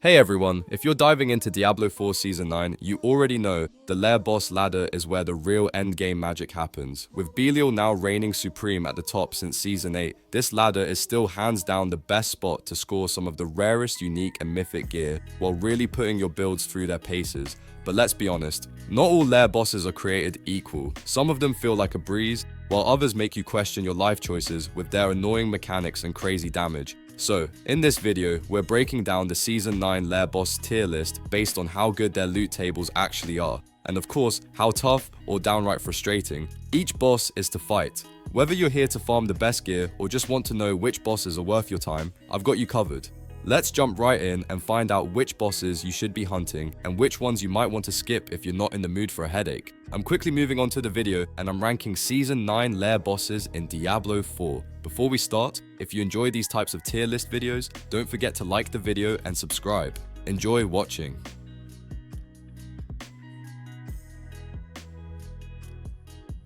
Hey everyone, if you're diving into Diablo 4 Season 9, you already know the Lair Boss ladder is where the real endgame magic happens. With Belial now reigning supreme at the top since Season 8, this ladder is still hands down the best spot to score some of the rarest, unique and mythic gear, while really putting your builds through their paces. But let's be honest, not all Lair Bosses are created equal. Some of them feel like a breeze, while others make you question your life choices with their annoying mechanics and crazy damage. So, in this video, we're breaking down the Season 9 Lair Boss Tier List based on how good their loot tables actually are, and of course, how tough or downright frustrating each boss is to fight. Whether you're here to farm the best gear or just want to know which bosses are worth your time, I've got you covered. Let's jump right in and find out which bosses you should be hunting and which ones you might want to skip if you're not in the mood for a headache. I'm quickly moving on to the video and I'm ranking Season 9 Lair Bosses in Diablo 4. Before we start, if you enjoy these types of tier list videos, don't forget to like the video and subscribe. Enjoy watching.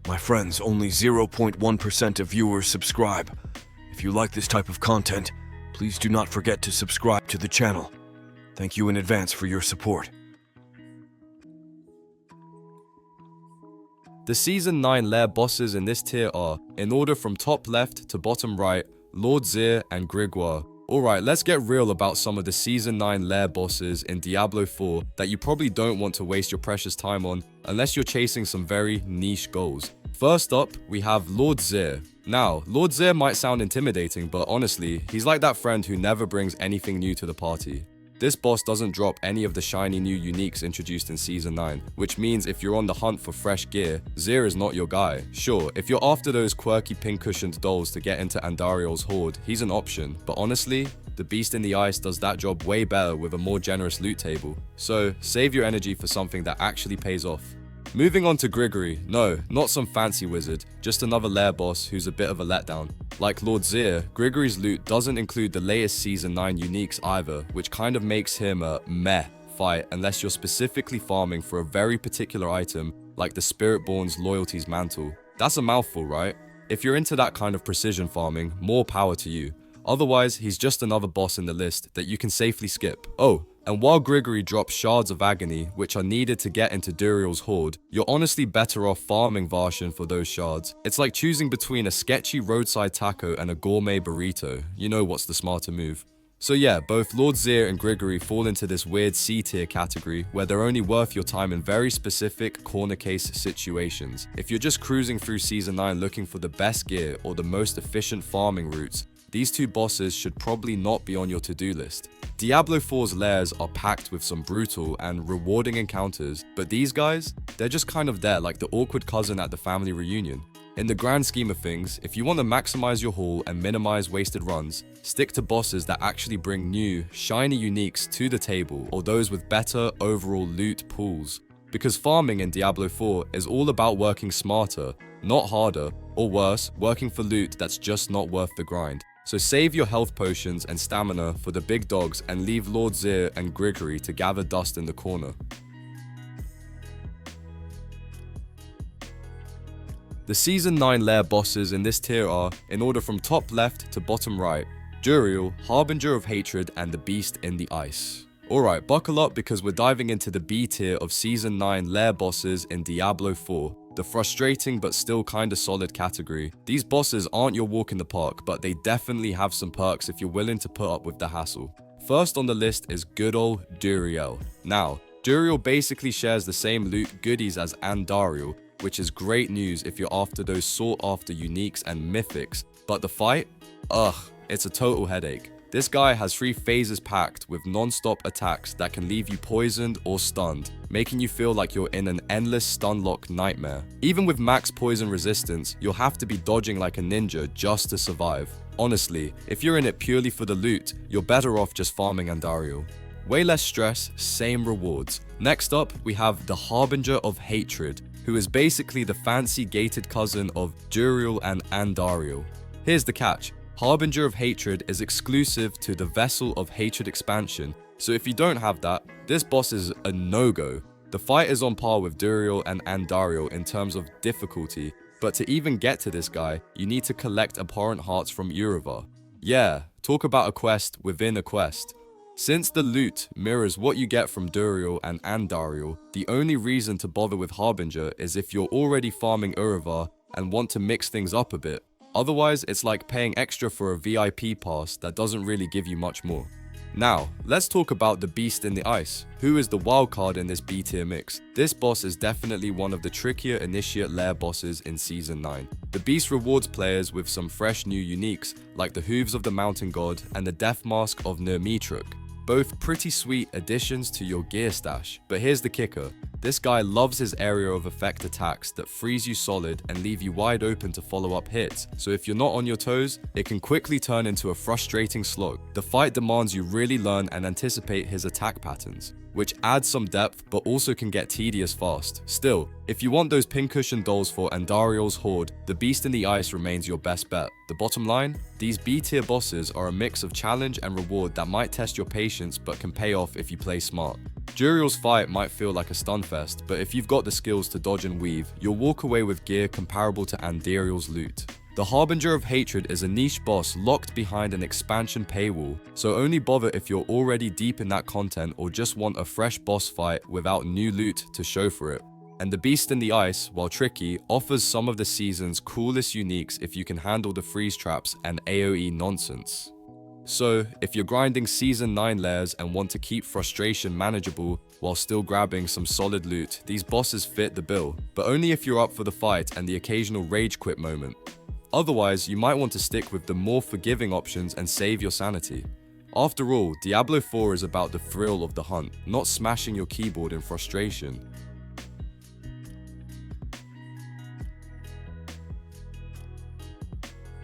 My friends, only 0.1% of viewers subscribe. If you like this type of content, please do not forget to subscribe to the channel. Thank you in advance for your support. The Season 9 Lair Bosses in this tier are, in order from top left to bottom right, Lord Zir and Grigor. Alright, let's get real about some of the Season 9 Lair Bosses in Diablo 4 that you probably don't want to waste your precious time on unless you're chasing some very niche goals. First up, we have Lord Zir. Now, Lord Zir might sound intimidating, but honestly, he's like that friend who never brings anything new to the party. This boss doesn't drop any of the shiny new uniques introduced in Season 9, which means if you're on the hunt for fresh gear, Zir is not your guy. Sure, if you're after those quirky pin-cushioned dolls to get into Andariel's horde, he's an option, but honestly, the Beast in the Ice does that job way better with a more generous loot table. So, save your energy for something that actually pays off. Moving on to Grigory, no, not some fancy wizard, just another Lair boss who's a bit of a letdown. Like Lord Zir, Grigory's loot doesn't include the latest Season 9 uniques either, which kind of makes him a meh fight unless you're specifically farming for a very particular item like the Spiritborn's Loyalty's Mantle. That's a mouthful, right? If you're into that kind of precision farming, more power to you. Otherwise, he's just another boss in the list that you can safely skip. Oh, and while Grigory drops Shards of Agony, which are needed to get into Andariel's horde, you're honestly better off farming Varshan for those shards. It's like choosing between a sketchy roadside taco and a gourmet burrito. You know what's the smarter move. So yeah, both Lord Zir and Grigory fall into this weird C tier category where they're only worth your time in very specific corner case situations. If you're just cruising through Season 9 looking for the best gear or the most efficient farming routes, these two bosses should probably not be on your to-do list. Diablo 4's lairs are packed with some brutal and rewarding encounters, but these guys, they're just kind of there like the awkward cousin at the family reunion. In the grand scheme of things, if you want to maximize your haul and minimize wasted runs, stick to bosses that actually bring new, shiny uniques to the table or those with better overall loot pools. Because farming in Diablo 4 is all about working smarter, not harder, or worse, working for loot that's just not worth the grind. So save your health potions and stamina for the big dogs and leave Lord Zir and Grigory to gather dust in the corner. The Season 9 Lair bosses in this tier are, in order from top left to bottom right, Andariel, Harbinger of Hatred and the Beast in the Ice. Alright, buckle up because we're diving into the B tier of Season 9 Lair bosses in Diablo 4. The frustrating but still kinda solid category. These bosses aren't your walk in the park, but they definitely have some perks if you're willing to put up with the hassle. First on the list is good old Andariel. Now, Andariel basically shares the same loot goodies as Andariel, which is great news if you're after those sought after uniques and mythics, but the fight? Ugh, it's a total headache. This guy has 3 phases packed with non-stop attacks that can leave you poisoned or stunned, making you feel like you're in an endless stun lock nightmare. Even with max poison resistance, you'll have to be dodging like a ninja just to survive. Honestly, if you're in it purely for the loot, you're better off just farming Andariel. Way less stress, same rewards. Next up, we have the Harbinger of Hatred, who is basically the fancy gated cousin of Andariel and Andariel. Here's the catch. Harbinger of Hatred is exclusive to the Vessel of Hatred expansion, so if you don't have that, this boss is a no-go. The fight is on par with Andariel and Andariel in terms of difficulty, but to even get to this guy, you need to collect abhorrent hearts from Urivar. Yeah, talk about a quest within a quest. Since the loot mirrors what you get from Duriel and Andariel, the only reason to bother with Harbinger is if you're already farming Urivar and want to mix things up a bit. Otherwise, it's like paying extra for a VIP pass that doesn't really give you much more. Now, let's talk about the Beast in the Ice, who is the wildcard in this B tier mix. This boss is definitely one of the trickier initiate Lair bosses in Season 9. The Beast rewards players with some fresh new uniques, like the Hooves of the Mountain God and the Death Mask of Nurmitruk. Both pretty sweet additions to your gear stash, but here's the kicker. This guy loves his area of effect attacks that freeze you solid and leave you wide open to follow up hits, so if you're not on your toes, it can quickly turn into a frustrating slog. The fight demands you really learn and anticipate his attack patterns, which adds some depth but also can get tedious fast. Still, if you want those pincushion dolls for Andariel's Horde, the Beast in the Ice remains your best bet. The bottom line? These B tier bosses are a mix of challenge and reward that might test your patience but can pay off if you play smart. Duriel's fight might feel like a stunfest, but if you've got the skills to dodge and weave, you'll walk away with gear comparable to Andariel's loot. The Harbinger of Hatred is a niche boss locked behind an expansion paywall, so only bother if you're already deep in that content or just want a fresh boss fight without new loot to show for it. And the Beast in the Ice, while tricky, offers some of the season's coolest uniques if you can handle the freeze traps and AoE nonsense. So, if you're grinding Season 9 lairs and want to keep frustration manageable while still grabbing some solid loot, these bosses fit the bill, but only if you're up for the fight and the occasional rage quit moment. Otherwise, you might want to stick with the more forgiving options and save your sanity. After all, Diablo 4 is about the thrill of the hunt, not smashing your keyboard in frustration.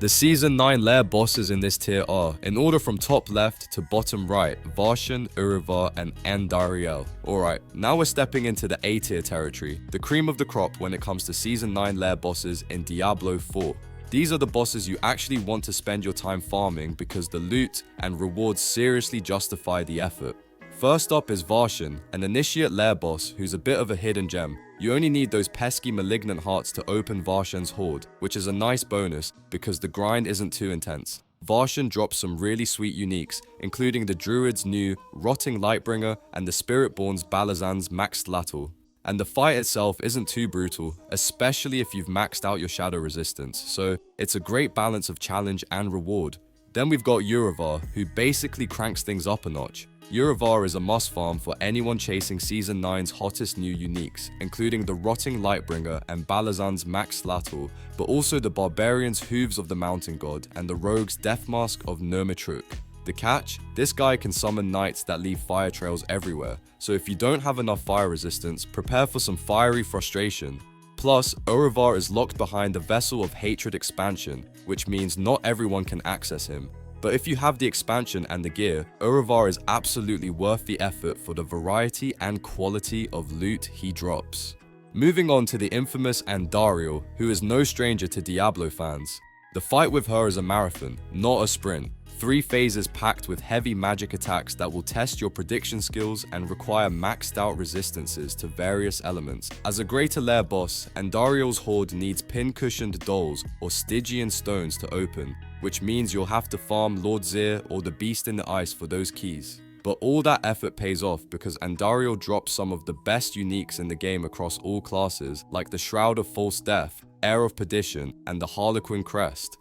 The Season 9 Lair bosses in this tier are, in order from top left to bottom right, Varshan, Urivar, and Andariel. Alright, now we're stepping into the A tier territory, the cream of the crop when it comes to Season 9 Lair bosses in Diablo 4. These are the bosses you actually want to spend your time farming because the loot and rewards seriously justify the effort. First up is Varshan, an initiate Lair boss who's a bit of a hidden gem. You only need those pesky malignant hearts to open Varshan's Horde, which is a nice bonus because the grind isn't too intense. Varshan drops some really sweet uniques, including the Druid's new Rotting Lightbringer and the Spiritborn's Balazan's Maxed Lattle. And the fight itself isn't too brutal, especially if you've maxed out your shadow resistance, so it's a great balance of challenge and reward. Then we've got Urivar, who basically cranks things up a notch. Urivar is a must farm for anyone chasing Season 9's hottest new uniques, including the Rotting Lightbringer and Balazan's Maxed Lattle, but also the Barbarian's Hooves of the Mountain God and the Rogue's Death Mask of Nurmitruk. The catch? This guy can summon knights that leave fire trails everywhere, so if you don't have enough fire resistance, prepare for some fiery frustration. Plus, Urivar is locked behind the Vessel of Hatred expansion, which means not everyone can access him. But if you have the expansion and the gear, Urivar is absolutely worth the effort for the variety and quality of loot he drops. Moving on to the infamous Andariel, who is no stranger to Diablo fans. The fight with her is a marathon, not a sprint. 3 phases packed with heavy magic attacks that will test your prediction skills and require maxed out resistances to various elements. As a greater Lair boss, Andariel's Horde needs pin-cushioned dolls or Stygian stones to open, which means you'll have to farm Lord Zir or the Beast in the Ice for those keys. But all that effort pays off because Andariel drops some of the best uniques in the game across all classes, like the Shroud of False Death, Heir of Perdition, and the Harlequin Crest.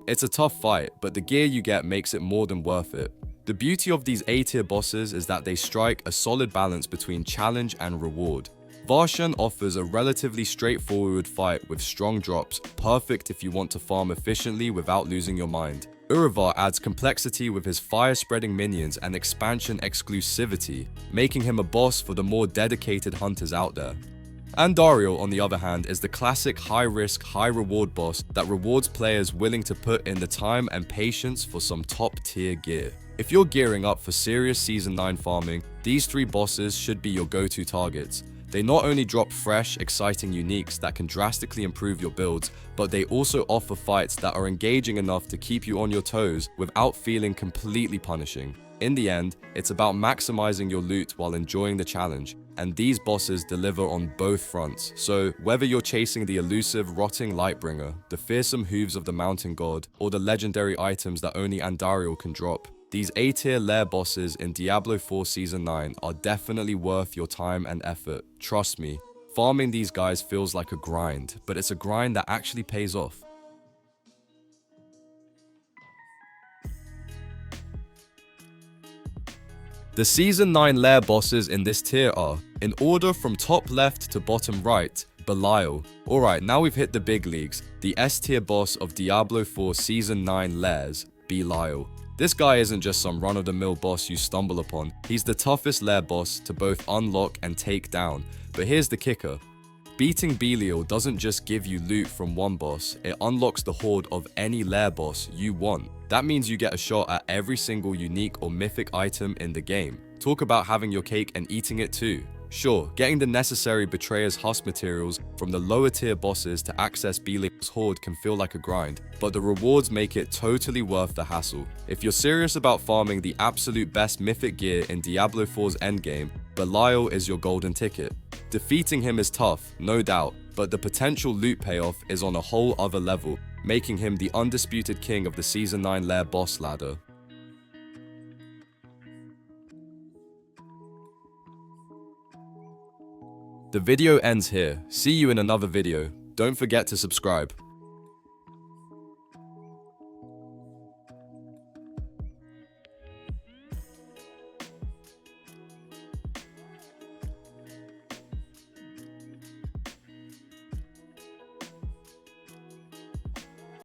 It's a tough fight, but the gear you get makes it more than worth it. The beauty of these A-tier bosses is that they strike a solid balance between challenge and reward. Varshan offers a relatively straightforward fight with strong drops, perfect if you want to farm efficiently without losing your mind. Urivar adds complexity with his fire-spreading minions and expansion exclusivity, making him a boss for the more dedicated hunters out there. Andariel, on the other hand, is the classic high-risk, high-reward boss that rewards players willing to put in the time and patience for some top-tier gear. If you're gearing up for serious Season 9 farming, these 3 bosses should be your go-to targets. They not only drop fresh, exciting uniques that can drastically improve your builds, but they also offer fights that are engaging enough to keep you on your toes without feeling completely punishing. In the end, it's about maximizing your loot while enjoying the challenge, and these bosses deliver on both fronts. So whether you're chasing the elusive Rotting Lightbringer, the fearsome Hooves of the Mountain God, or the legendary items that only Andariel can drop, These A-tier Lair bosses in Diablo 4 Season 9 are definitely worth your time and effort. Trust me, farming these guys feels like a grind, but it's a grind that actually pays off. The Season 9 Lair bosses in this tier are, in order from top left to bottom right, Belial. Alright, now we've hit the big leagues. The S tier boss of Diablo 4 Season 9 Lairs, Belial. This guy isn't just some run-of-the-mill boss you stumble upon. He's the toughest Lair boss to both unlock and take down. But here's the kicker. Beating Belial doesn't just give you loot from one boss, it unlocks the horde of any Lair boss you want. That means you get a shot at every single unique or mythic item in the game. Talk about having your cake and eating it too. Sure, getting the necessary Betrayer's Husk materials from the lower tier bosses to access Belial's horde can feel like a grind, but the rewards make it totally worth the hassle. If you're serious about farming the absolute best mythic gear in Diablo 4's endgame, Belial is your golden ticket. Defeating him is tough, no doubt, but the potential loot payoff is on a whole other level, making him the undisputed king of the Season 9 Lair boss ladder. The video ends here. See you in another video. Don't forget to subscribe.